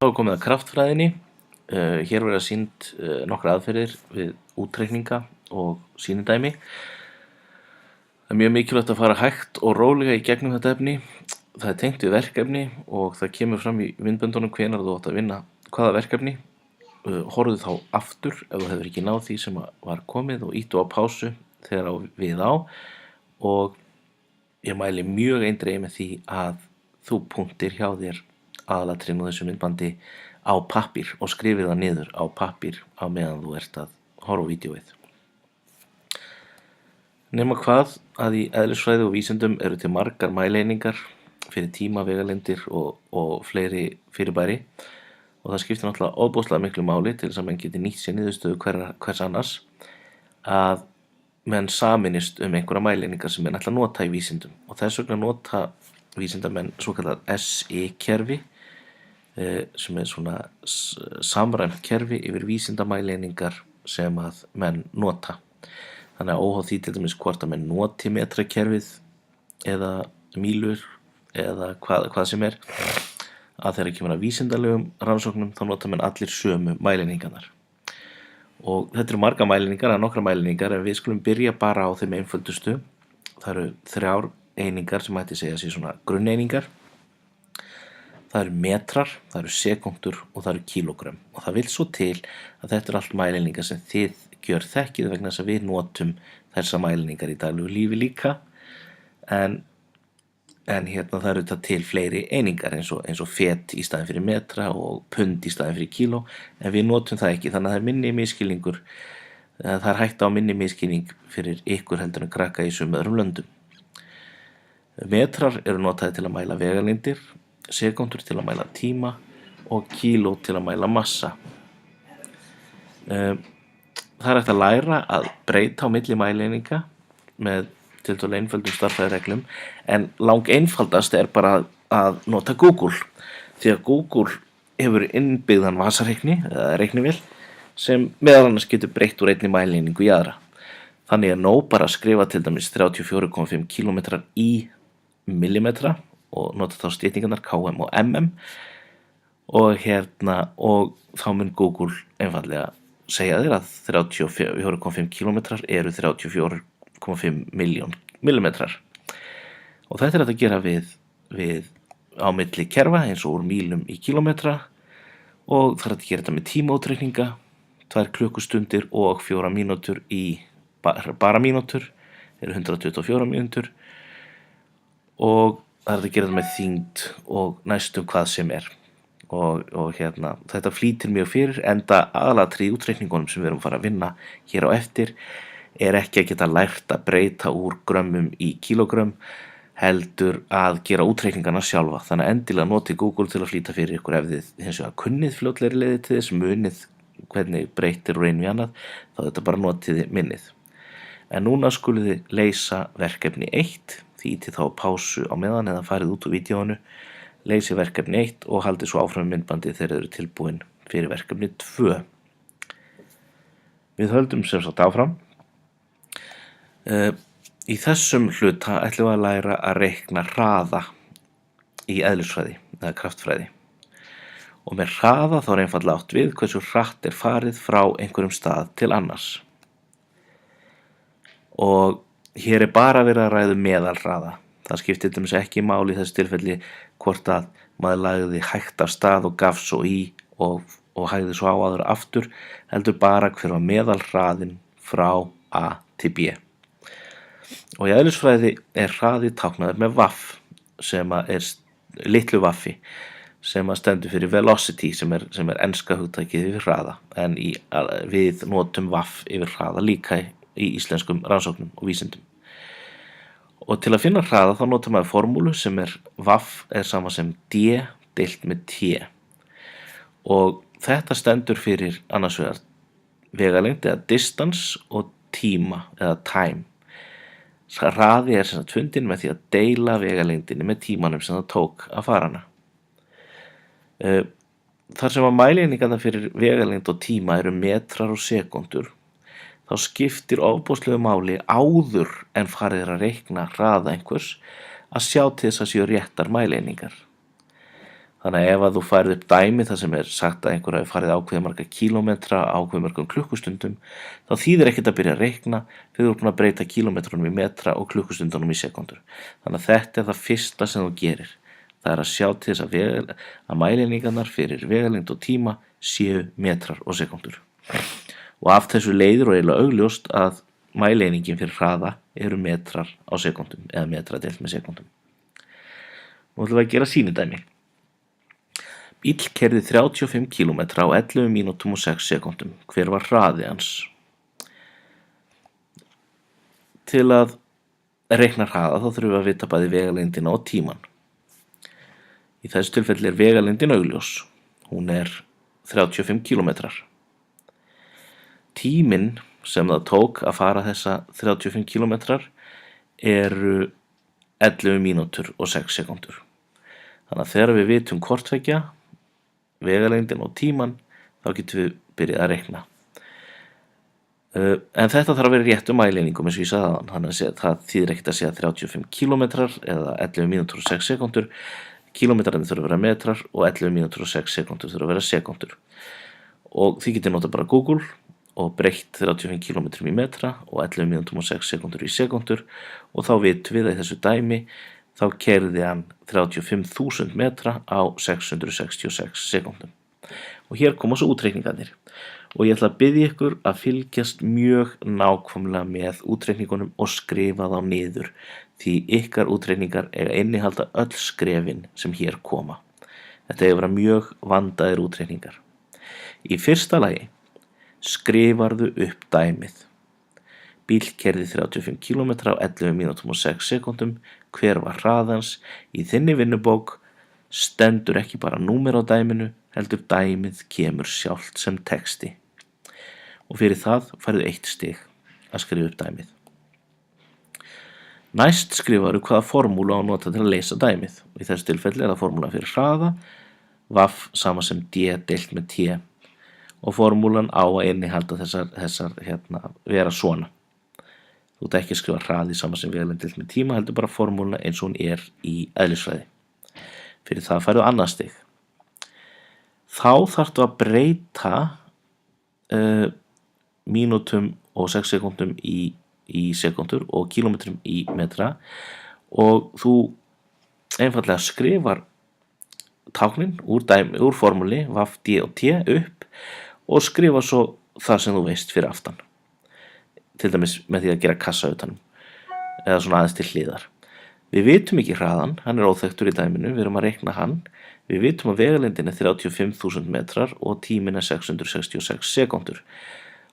Þá er komið að kraftfræðinni. Hér verða sýnd nokkrar aðferðir við útreikninga og sýnidæmi. Það er mjög mikilvægt að fara hægt og rólega í gegnum þetta efni. Það er tengt við verkefni og það kemur fram í myndböndunum hvenær þú átt að vinna hvaða verkefni. Horfðu þá aftur ef þú hefur ekki náð því sem var komið og ýttu á pásu þegar við á, og ég mæli mjög eindregið með því að þú punktir hjá þér aðalatriðin á þessu myndbandi á pappír og skrifir það niður á pappír á meðan þú ert að horfa á vídeóið. Nema hvað að í eðlisfræði og vísindum eru til margar mæleiningar fyrir tíma, vegalengdir og fleiri fyrirbæri, og það skiptir náttúrulega ofboðslega miklu máli til þess að menn geti nýtt sér niðurstöðu hvers annars að menn saminist einhverja mæleiningar sem menn ætla að nota í vísindum, og þess vegna nota vísindamenn svokallað SI-kerfi sem er svona samræmt kerfi yfir vísindamæleiningar sem að menn nota. Þannig að óháð því til dæmis hvort að menn noti metrakerfið eða mílur eða hvað sem er, að þegar kemur að vísindalegum rannsóknum þá nota menn allir sömu mæleiningarnar. Og þetta eru margar mæleiningar, nokkrar mæleiningar, en við skulum byrja bara á þeim einföldustu. Það eru 3 einingar sem mætti segja sér svona grunneiningar. Það eru metrar, það eru sekúndur og það eru kílógrömm. Og það vill svo til að þetta eru allt mæleiningar sem þið gjörþekkið vegna þess að við notum þessa mæleiningar í daglegu lífi líka. En hérna það eru þetta til fleiri einingar eins og fet í staðinn fyrir metra og pund í staðinn fyrir kíló, en við notum það ekki, þannig að það er minni misskilningur. Það er hætta á minni misskilning fyrir ykkur heldur en krakka í sumum öðrum löndum. Metrar eru notaðir til að mæla vegalengdir, sekúndur til að mæla tíma og kíló til að mæla massa. Það er hægt að læra að breyta á milli mæleininga með tiltölulega einföldum stærðfræðireglum, en lang einfaldast er bara að nota Google, því að Google hefur innbyggðan vasareikni eða reiknivél sem meðal annars getur breytt úr einni mæleiningu í aðra. Þannig er nóg bara að skrifa til dæmis 34,5 km í millimetra og nota þá styttingarnar km og mm, og þá mun Google einfaldlega segja þér að 34,5 km eru 34,5 miljón millimetrar. Og þetta er hægt að gera við á milli kerfa eins og úr mílum í kílómetra, og það er hægt að gera þetta með tímaútreikninga, 2 klukkustundir og 4 mínútur í bara mínútur eru 124 mínútur, og það er hægt að gera þetta með þyngd og næstum hvað sem er. Og þetta flýtir mjög fyrir, enda aðalatriði í útreikningunum sem við erum að fara að vinna hér á eftir er ekki að geta lært að breyta úr grömmum í kílógrömm, heldur að gera útreikningarna sjálfa. Þannig að endilega notið Google til að flýta fyrir ykkur ef þið hins vegar kunnið fljótlegri leiðir til þess, munið hvernig breytir úr einu í annað, þá þetta bara notið minnið. En núna skuluð þið leysa verkefni 1, því ítið þá pásu á meðan eða farið út úr vídeóinu, leysið verkefni 1 og haldið svo áfram myndbandið þegar þið eru tilbúin fyrir verkefni 2. Við höldum sem sagt áfram. Í þessum hluta ætlum við að læra að reikna hraða í eðlisfræði eða kraftfræði. Og með hraða þá er einfaldlega átt við hversu hratt er farið frá einhverjum stað til annars. Og hér er bara verið að ræða meðalhraða. Það skiptir til dæmis ekki máli í þessu tilfelli hvort að maður lagði hægt af stað og gaf svo í og hægði svo á aðra aftur, heldur bara hver var meðalhraðin frá A til B. Og í eðlisfræði er hraði táknaður með vaff, sem er litlu vaffi, sem stendur fyrir velocity, sem er enska hugtakið yfir hraða, en við notum vaff yfir hraða líka í íslenskum rannsóknum og vísindum. Og til að finna hraða þá notar maður formúlu sem er vaff er sama sem d deilt með t. Og þetta stendur fyrir annars vegar vegalengd eða distance og tíma eða time. Hraði er sem sagt fundinn með því að deila vegalengdinni með tímanum sem það tók að fara hana. Þar sem að mæleiningarnar fyrir vegalengd og tíma eru metrar og sekúndur, þá skiptir ofboðslegu máli áður en farið er að reikna hraða einhvers að sjá til þess að séu réttar mæleiningar. Þannig að ef að þú færð upp dæmi þar sem sagt að einhver hafi farið ákveðið marga kílómetra á ákveðið margum klukkustundum, þá þýðir ekkert að byrja að reikna þegar þú ert búin að breyta kílómetrunum í metra og klukkustundunum í sekundur. Þannig að þetta það fyrsta sem þú gerir. Það að sjá til þess að mæleiningarnar fyrir vegalengd og tíma séu metrar og sekundur. Og af þessu leiðir og eiginlega augljóst að mæleiningin fyrir hraða eru metrar á sekundum eða metra deilt með sekundum. Nú ætlum við að gera sýnidæmi. Bíll keyrði 35 km á 11 mínútum og 6 sekundum. Hver var hraði hans? Til að reikna hraða þá þurfum við að vita bæði vegalengdina og tíman. Í þessu tilfelli vegalengdin augljós. Hún 35 km. Tíminn sem það tók að fara þessa 35 km eru 11 mínútur og 6 sekundur. Þannig að þegar við vitum hvort tveggja, vegalengdin og tíman, þá getum við byrjað að reikna. En þetta þarf að vera rétt mæleiningum eins og ég sagði áðan, þannig að það þýðir ekkert að segja 35 km eða 11 mínútur og 6 sekundur. Kílómetrarnir þurfa að vera metrar og 11 mínútur og 6 sekundur þurfa að vera sekundur. Og þið getið notað bara Google og breytt 35 km í metra og 11 mínútum og 6 sekundur í sekundur og þá vitum við að í þessu dæmi þá keyrði hann 35.000 metra á 666 sekundum. Og hér koma svo útreikningarnir og ég ætla að biðja ykkur að fylgjast mjög nákvæmlega með útreikningunum og skrifa þá niður því ykkar útreikningar eiga innihalda öll skrefin sem hér koma. Þetta eiga að vera mjög vandaðir útreikningar. Í fyrsta lagi skrifarðu upp dæmið. Bíll keyrði 35 km á 11 mínútum og 6 sekundum. Hver var hraðans? Í þinni vinnubók stendur ekki bara númer á dæminu, heldur dæmið kemur sjálft sem texti. Og fyrir það færðu 1 stig að skrifa upp dæmið. Næst skrifarðu hvaða formúlu á að nota til að leysa dæmið. Í þessu tilfelli það formúla fyrir hraða, VAF sama sem D deilt með T. Og formúlan á að innihalda þessar vera svona. Þú ert ekki að skrifa hraði sama sem vegalengd deilt með tíma, heldur bara formúluna eins og hún í eðlisfræði. Fyrir það færðu annað stig. Þá þarftu að breyta mínútum og 6 sekundum í sekundur og kílómetrum í metra og þú einfallega skrifar táknin úr formúli VAF, D og T upp og skrifa svo það sem þú veist fyrir aftan. Til dæmis með því að gera kassa utanum eða svona aðeins til hliðar. Við vitum ekki hraðan, hann óþekktur í dæminu, við erum að reikna hann. Við vitum að vegalengdin 35.000 metrar og tíminn 666 sekundur.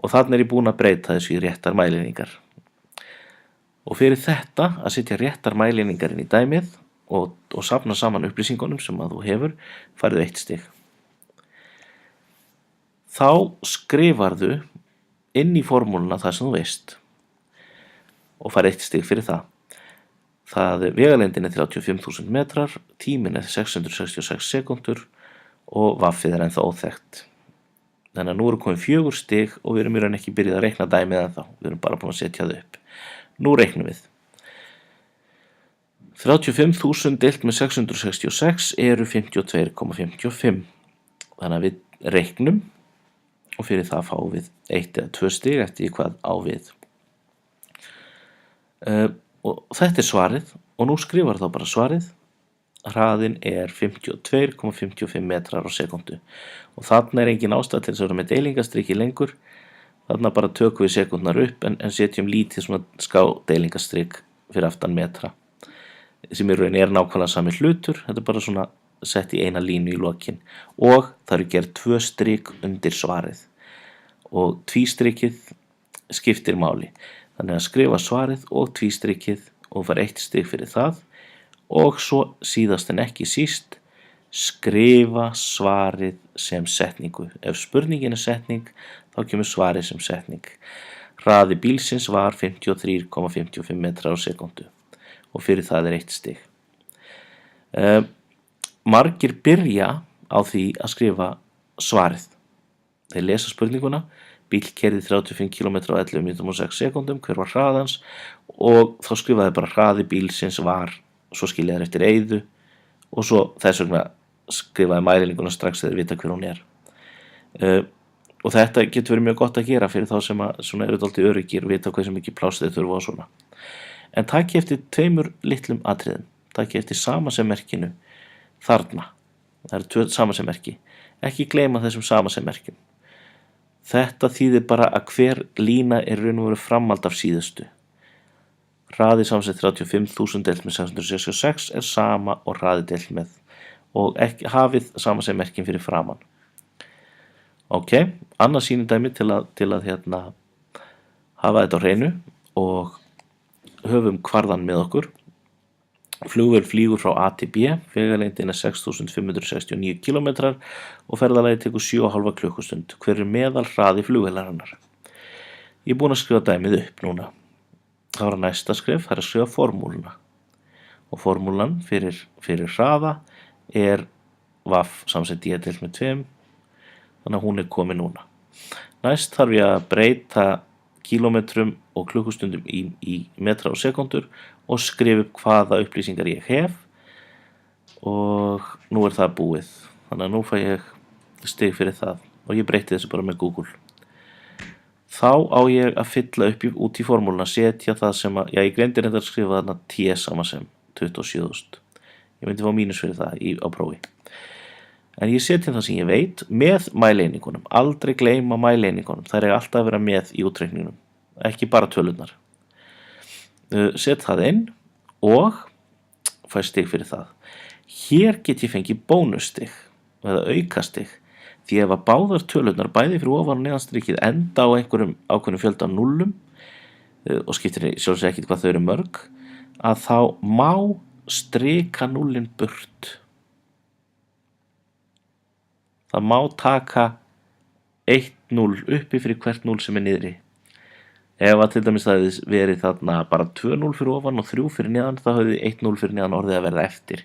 Og þannig ég búin að breyta þessu í réttar mæleiningar. Og fyrir þetta að setja réttar mæleiningar inn í dæmið og safna saman upplýsingunum sem að þú hefur, færðu 1 stig. Þá skrifarðu inn í formúluna það sem þú veist og færðu 1 stig fyrir það. Vegalengdin 35.000 metrar, tíminn 666 sekundur og vaffið ennþá óþekkt. Þannig að nú eru komin 4 stig og við erum í raun ekki byrjað að reikna dæmið ennþá. Við erum bara búin að setja það upp. Nú reiknum við. 35.000 deilt með 666 eru 52,55. Þannig að við reiknum og fyrir það fáum við 1 eða 2 stig eftir hvað á við. Og þetta svarið og nú skrifar þá bara svarið. Hraðinn 52,55 metrar á sekundu og þarna engin ástæða til þess að vera með deilingastriki lengur. Þarna bara tökum við sekundnar upp en setjum lítið svona ská deilingastrik fyrir aftan metra sem í raun nákvæmlega sami hlutur. Þetta bara svona sett í eina línu í lokin og það eru gerð 2 strik undir svarið og tvístrikið skiptir máli. Þannig að skrifa svarið og tvístrikið og fara 1 stig fyrir það og svo síðast en ekki síst skrifa svarið sem setningu. Ef spurningin setning þá kemur svarið sem setning. Hraði bílsins var 53,55 metrar á sekundu og fyrir það 1 stig. Margir byrja á því að skrifa svarið. Þeir lesa spurninguna. Bíll keyrði 35 km á 11 mínútum og 6 sekundum. Hver var hraðans? Og þá skrifaði bara hraði bílsins var, svo skilja þeir eftir eyðu og svo þess vegna skrifaði mæleininguna strax þegar vita hver hún er. Og þetta getur verið mjög gott að gera fyrir þá sem að svona eru dálítið öruggir og vita hversu mikið pláss þeir þurfa og svona. En takið eftir tveimur litlum atriðum. Takið eftir samasemmerkinu þarna. Það eru 2 samasemmerki. Ekki gleyma þessum samasemmerkjum. Þetta þýðir bara að hver lína er raun og veru framhald af síðustu. Hraði samansett 35.000 deilt með 666 er sama og hraði deilt með og ekki hafið samasemmerkin fyrir framan. Ok, annað sýnidæmi til að hafa þetta á hreinu og höfum kvarðan með okkur. Flugvél flýgur frá A til B, vegalengdin er 6.569 km og ferðalagið tekur 7,5 klukkustund. Hver er meðal hraði flugvélarinnar? Ég er búinn að skrifa dæmið upp núna. Það var næsta skref, það er að skrifa formúluna. Og formúlan fyrir hraða er VAF samsett D deilt með 2, þannig að hún er komin núna. Næst þarf ég að breyta kílómetrum og klukkustundum í metra og sekundur og skrifa upp hvaða upplýsingar ég hef og nú er það búið. Þannig að nú fæ ég stig fyrir það og ég breyti þessu bara með Google. Þá á ég að fylla upp út í formúluna, setja það sem að, ég gleymdi reyndar að skrifa þarna T sama sem 27.000. Ég myndi fá mínus fyrir það á prófi. En ég setja það sem ég veit með mæleiningunum. Aldrei gleyma mæleiningunum. Það er alltaf að vera með í útreikningunum. Ekki bara tölurnar. Set það inn og fæ stig fyrir það. Hér get ég fengið bónusstig eða aukastig. Því ef að báðar tölurnar bæði fyrir ofan og neðan strikið enda á einhverjum ákveðnum fjölda af núllum og skiptir sjálfsög ekkert hvað þau eru mörg, að þá má strika núllin burt. Það má taka 1-0 uppi fyrir hvert 0 sem er niðri. Ef að til dæmis það hefði verið þarna bara 2-0 fyrir ofan og 3 fyrir neðan, þá hefði 1-0 fyrir neðan orðið að verða eftir.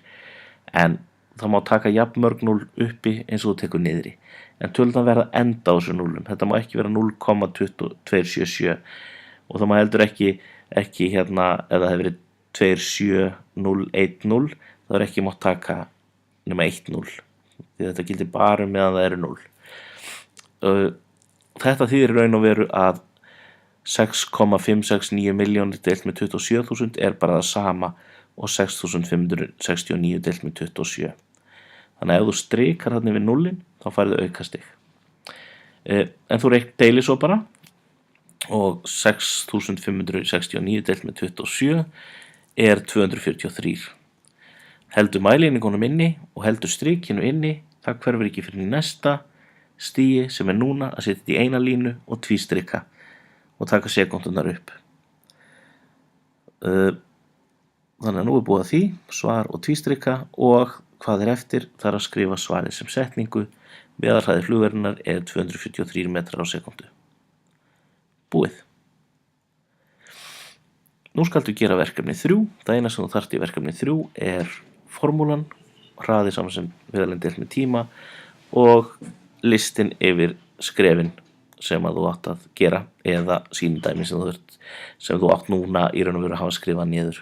En það má taka jafnmörg 0 uppi eins og þú tekur niðri. En tölurnar verða enda á þessu 0. Þetta má ekki vera 0,2277 og það má heldur ekki ef það hefur verið 27010, þá ekki mátt taka nema 1-0. Því þetta gildir bara meðan það eru 0. Þetta þýðir raun og veru að 6,569 milljónir deilt með 27.000 er bara það sama og 6.569 deilt með 27. Þannig að ef þú strikar þarna við 0, þá færðu aukastig. En þú deilir svo bara og 6.569 deilt með 27 er 243. Heldur mæleiningunum inni og heldur strikinu inni, það hverfur ekki fyrir næsta stigi sem er núna að setja þetta í eina línu og tvístrika og taka sekundunar upp. Þannig að nú er búið að því, svar og tvístrika og hvað er eftir, það er að skrifa svarið sem setningu. Meðalhraði flugvélarinnar er 243 metrar á sekundu. Búið. Nú skaltu gera verkefni 3. Það eina sem þú þarft í verkefni 3 er formúlan, hraði saman sem vegalengd deilt með tíma og listin yfir skrefin sem að þú átt að gera eða sýnidæmi sem þú átt núna í raun og veru að hafa skrifað niður.